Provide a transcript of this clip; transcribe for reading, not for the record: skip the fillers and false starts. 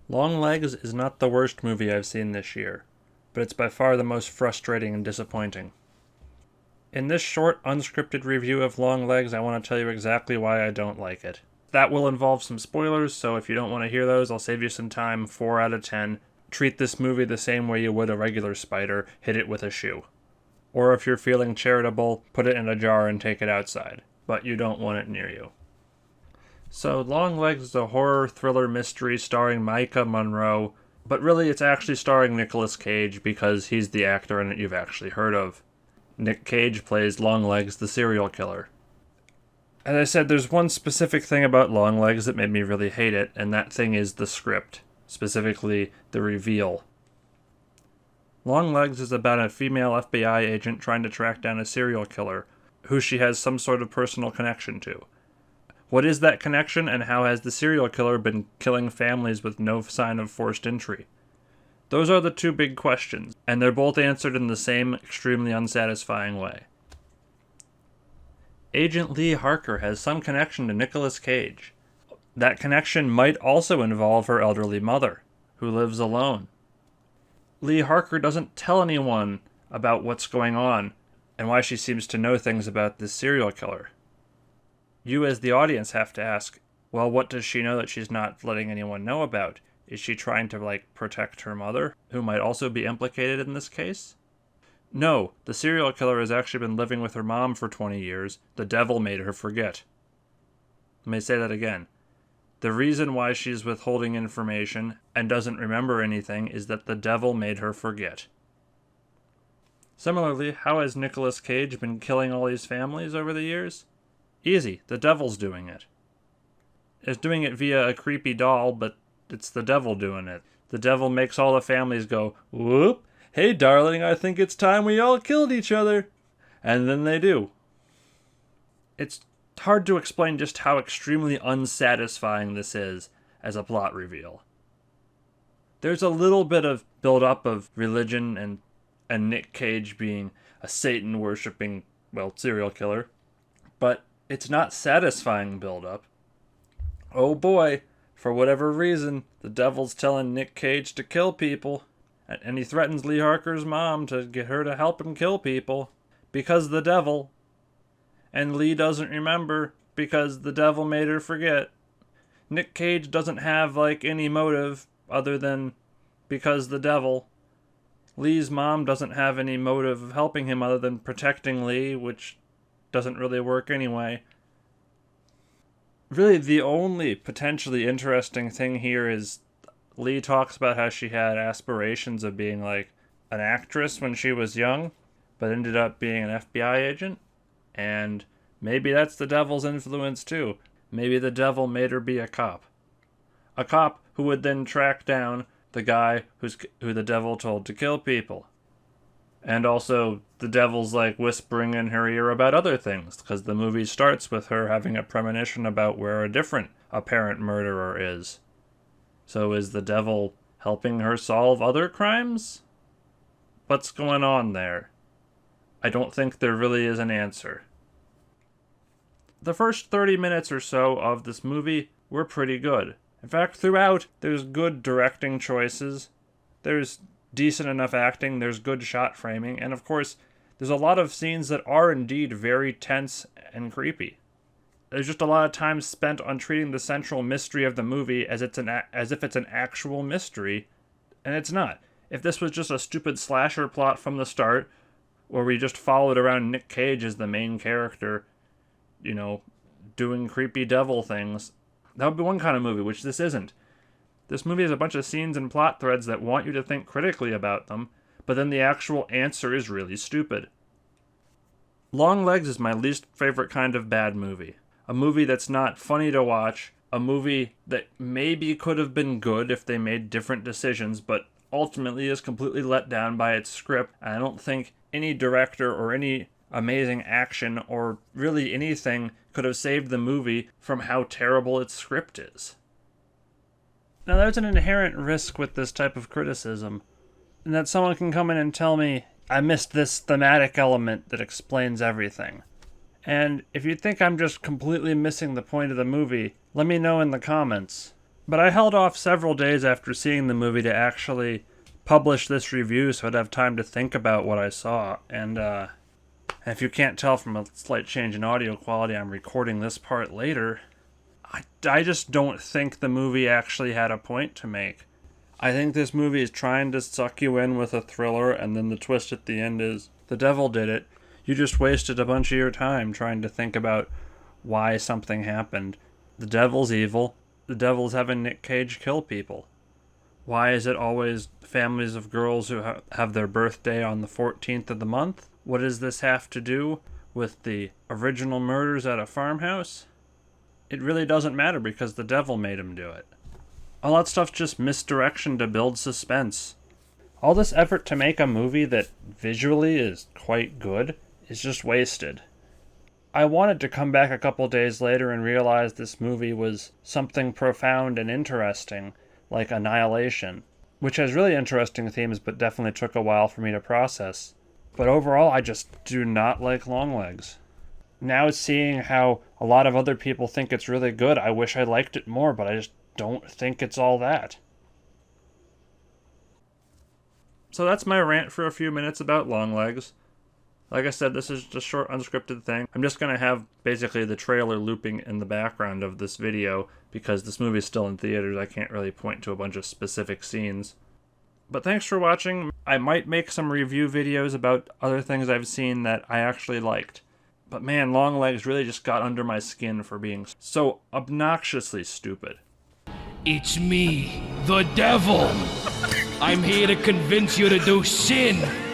Longlegs is not the worst movie I've seen this year, but it's by far the most frustrating and disappointing. In this short, unscripted review of Longlegs, I want to tell you exactly why I don't like it. That will involve some spoilers, so if you don't want to hear those, I'll save you some time. 4 out of 10. Treat this movie the same way you would a regular spider, hit it with a shoe. Or if you're feeling charitable, put it in a jar and take it outside. But you don't want it near you. So, Longlegs is a horror thriller mystery starring Micah Monroe, but really it's actually starring Nicolas Cage because he's the actor in it you've actually heard of. Nick Cage plays Longlegs the serial killer. As I said, there's one specific thing about Longlegs that made me really hate it, and that thing is the script, specifically the reveal. Longlegs is about a female FBI agent trying to track down a serial killer, who she has some sort of personal connection to. What is that connection, and how has the serial killer been killing families with no sign of forced entry? Those are the two big questions, and they're both answered in the same extremely unsatisfying way. Agent Lee Harker has some connection to Nicolas Cage. That connection might also involve her elderly mother, who lives alone. Lee Harker doesn't tell anyone about what's going on, and why she seems to know things about this serial killer. You as the audience have to ask, well, what does she know that she's not letting anyone know about? Is she trying to, protect her mother, who might also be implicated in this case? No, the serial killer has actually been living with her mom for 20 years. The devil made her forget. Let me say that again. The reason why she's withholding information and doesn't remember anything is that the devil made her forget. Similarly, how has Nicolas Cage been killing all these families over the years? Easy, the devil's doing it. It's doing it via a creepy doll, but it's the devil doing it. The devil makes all the families go, whoop, hey darling, I think it's time we all killed each other. And then they do. It's hard to explain just how extremely unsatisfying this is as a plot reveal. There's a little bit of build-up of religion and Nick Cage being a Satan-worshipping, serial killer, but it's not satisfying build-up. Oh boy, for whatever reason, the devil's telling Nick Cage to kill people, and he threatens Lee Harker's mom to get her to help him kill people, because the devil. And Lee doesn't remember, because the devil made her forget. Nick Cage doesn't have, any motive other than because the devil. Lee's mom doesn't have any motive of helping him other than protecting Lee, which doesn't really work anyway. Really, the only potentially interesting thing here is Lee talks about how she had aspirations of being an actress when she was young, but ended up being an FBI agent. And maybe that's the devil's influence too. Maybe the devil made her be a cop. A cop who would then track down the guy who the devil told to kill people. And also, the devil's whispering in her ear about other things, because the movie starts with her having a premonition about where a different apparent murderer is. So is the devil helping her solve other crimes? What's going on there? I don't think there really is an answer. The first 30 minutes or so of this movie were pretty good. In fact, throughout, there's good directing choices. There's decent enough acting, there's good shot framing, and of course, there's a lot of scenes that are indeed very tense and creepy. There's just a lot of time spent on treating the central mystery of the movie as if it's an actual mystery, and it's not. If this was just a stupid slasher plot from the start, where we just followed around Nick Cage as the main character, doing creepy devil things, that would be one kind of movie, which this isn't. This movie has a bunch of scenes and plot threads that want you to think critically about them, but then the actual answer is really stupid. Longlegs is my least favorite kind of bad movie. A movie that's not funny to watch, a movie that maybe could have been good if they made different decisions, but ultimately is completely let down by its script, and I don't think any director or any amazing action or really anything could have saved the movie from how terrible its script is. Now, there's an inherent risk with this type of criticism, and that someone can come in and tell me, I missed this thematic element that explains everything. And if you think I'm just completely missing the point of the movie, let me know in the comments. But I held off several days after seeing the movie to actually publish this review so I'd have time to think about what I saw. And if you can't tell from a slight change in audio quality, I'm recording this part later. I just don't think the movie actually had a point to make. I think this movie is trying to suck you in with a thriller, and then the twist at the end is the devil did it. You just wasted a bunch of your time trying to think about why something happened. The devil's evil. The devil's having Nick Cage kill people. Why is it always families of girls who have their birthday on the 14th of the month? What does this have to do with the original murders at a farmhouse? It really doesn't matter because the devil made him do it. All that stuff's just misdirection to build suspense. All this effort to make a movie that visually is quite good is just wasted. I wanted to come back a couple days later and realize this movie was something profound and interesting, like Annihilation, which has really interesting themes but definitely took a while for me to process. But overall, I just do not like Longlegs. Now seeing how a lot of other people think it's really good, I wish I liked it more, but I just don't think it's all that. So that's my rant for a few minutes about Longlegs. Like I said, this is just a short, unscripted thing. I'm just going to have basically the trailer looping in the background of this video because this movie is still in theaters. I can't really point to a bunch of specific scenes. But thanks for watching. I might make some review videos about other things I've seen that I actually liked. But man, Longlegs really just got under my skin for being so obnoxiously stupid. It's me, the devil. I'm here to convince you to do sin.